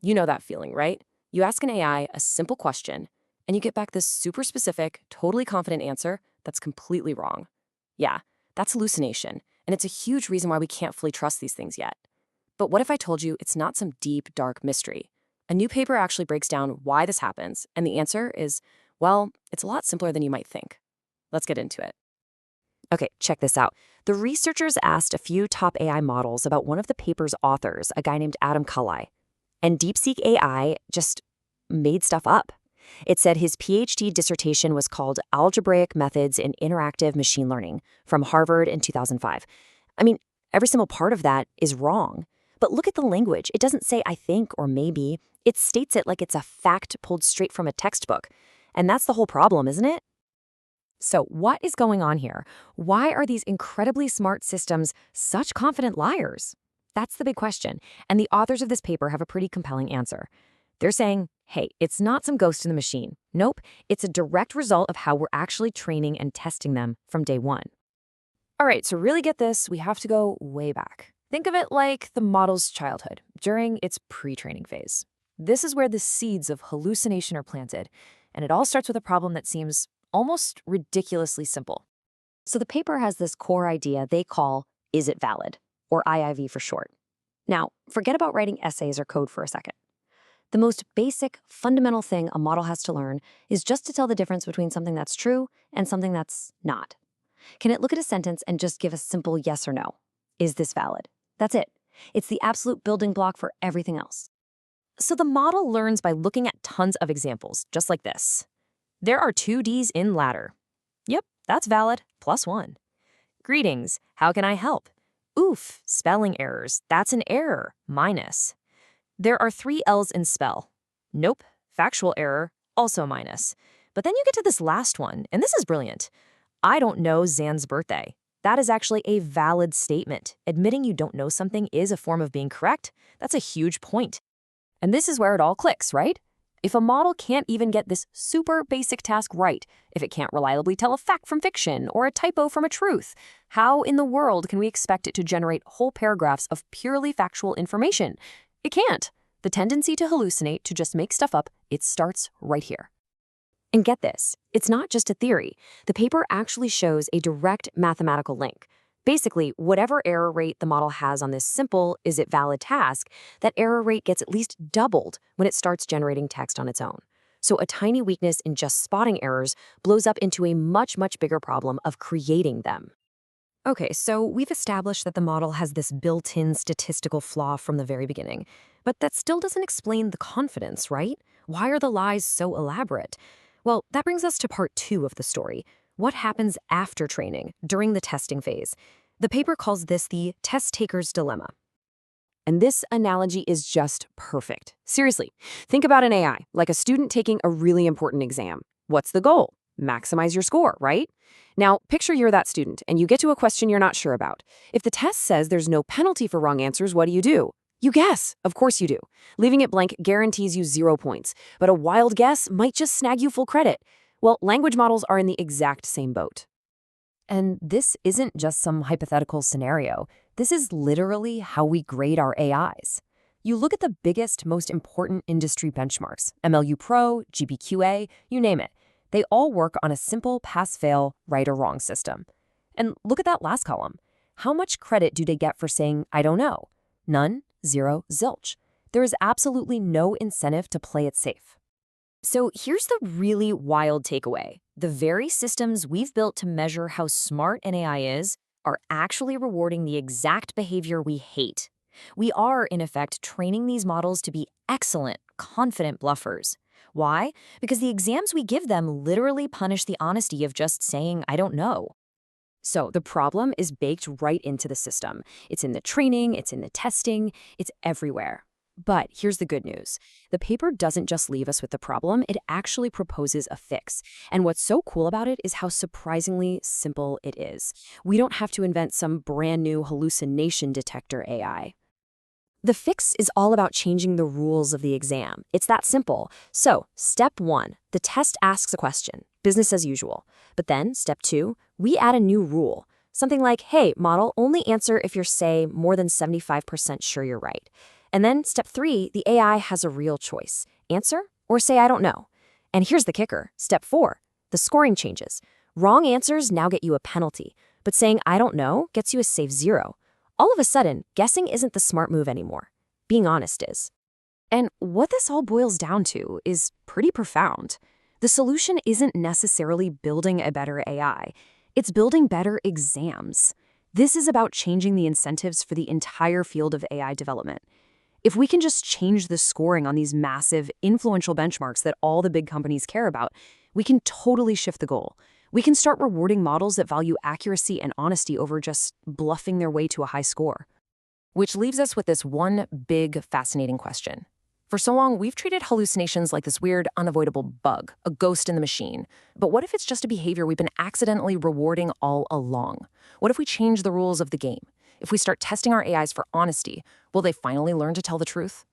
You know that feeling, right? You ask an AI a simple question, and you get back this super specific, totally confident answer that's completely wrong. Yeah, that's hallucination, and it's a huge reason why we can't fully trust these things yet. But what if I told you it's not some deep, dark mystery? A new paper actually breaks down why this happens, and the answer is, well, it's a lot simpler than you might think. Let's get into it. Okay, check this out. The researchers asked a few top AI models about one of the paper's authors, a guy named Adam Cully. And DeepSeek AI just made stuff up. It said his PhD dissertation was called Algebraic Methods in Interactive Machine Learning from Harvard in 2005. I mean, every single part of that is wrong. But look at the language. It doesn't say I think or maybe. It states it like it's a fact pulled straight from a textbook. And that's the whole problem, isn't it? So what is going on here? Why are these incredibly smart systems such confident liars? That's the big question, and the authors of this paper have a pretty compelling answer. They're saying, hey, it's not some ghost in the machine. Nope, it's a direct result of how we're actually training and testing them from day one. All right, to really get this, we have to go way back. Think of it like the model's childhood, during its pre-training phase. This is where the seeds of hallucination are planted, and it all starts with a problem that seems almost ridiculously simple. So the paper has this core idea they call, is it valid? Or IIV for short. Now, forget about writing essays or code for a second. The most basic, fundamental thing a model has to learn is just to tell the difference between something that's true and something that's not. Can it look at a sentence and just give a simple yes or no? Is this valid? That's it. It's the absolute building block for everything else. So the model learns by looking at tons of examples, just like this. There are 2 Ds in ladder. Yep, that's valid, +1. Greetings, how can I help? Oof, spelling errors, that's an error, -. There are 3 L's in spell. Nope, factual error, also -. But then you get to this last one, and this is brilliant. I don't know Zan's birthday. That is actually a valid statement. Admitting you don't know something is a form of being correct. That's a huge point. And this is where it all clicks, right? If a model can't even get this super basic task right, if it can't reliably tell a fact from fiction or a typo from a truth, how in the world can we expect it to generate whole paragraphs of purely factual information? It can't. The tendency to hallucinate, to just make stuff up, it starts right here. And get this, it's not just a theory. The paper actually shows a direct mathematical link. Basically, whatever error rate the model has on this simple is it valid task, that error rate gets at least doubled when it starts generating text on its own. So a tiny weakness in just spotting errors blows up into a much, much bigger problem of creating them. Okay, so we've established that the model has this built-in statistical flaw from the very beginning. But that still doesn't explain the confidence, right? Why are the lies so elaborate? Well, that brings us to part 2 of the story. What happens after training, during the testing phase? The paper calls this the test taker's dilemma. And this analogy is just perfect. Seriously, think about an AI, like a student taking a really important exam. What's the goal? Maximize your score, right? Now, picture you're that student, and you get to a question you're not sure about. If the test says there's no penalty for wrong answers, what do? You guess. Of course you do. Leaving it blank guarantees you 0 points, but a wild guess might just snag you full credit. Well, language models are in the exact same boat. And this isn't just some hypothetical scenario. This is literally how we grade our AIs. You look at the biggest, most important industry benchmarks, MLU Pro, GPQA, you name it. They all work on a simple pass-fail, right or wrong system. And look at that last column. How much credit do they get for saying, I don't know? None, 0, zilch. There is absolutely no incentive to play it safe. So here's the really wild takeaway. The very systems we've built to measure how smart an AI is are actually rewarding the exact behavior we hate. We are, in effect, training these models to be excellent, confident bluffers. Why? Because the exams we give them literally punish the honesty of just saying, I don't know. So the problem is baked right into the system. It's in the training, it's in the testing, it's everywhere. But here's the good news. The paper doesn't just leave us with the problem, it actually proposes a fix. And what's so cool about it is how surprisingly simple it is. We don't have to invent some brand new hallucination detector AI. The fix is all about changing the rules of the exam. It's that simple. So, step 1, the test asks a question, business as usual. But then, step 2, we add a new rule. Something like, hey, model, only answer if you're, say, more than 75% sure you're right. And then step 3, the AI has a real choice. Answer or say, I don't know. And here's the kicker. Step 4, the scoring changes. Wrong answers now get you a penalty, but saying I don't know gets you a safe 0. All of a sudden, guessing isn't the smart move anymore. Being honest is. And what this all boils down to is pretty profound. The solution isn't necessarily building a better AI. It's building better exams. This is about changing the incentives for the entire field of AI development. If we can just change the scoring on these massive, influential benchmarks that all the big companies care about, we can totally shift the goal. We can start rewarding models that value accuracy and honesty over just bluffing their way to a high score. Which leaves us with this one big, fascinating question. For so long, we've treated hallucinations like this weird, unavoidable bug, a ghost in the machine. But what if it's just a behavior we've been accidentally rewarding all along? What if we change the rules of the game? If we start testing our AIs for honesty, will they finally learn to tell the truth?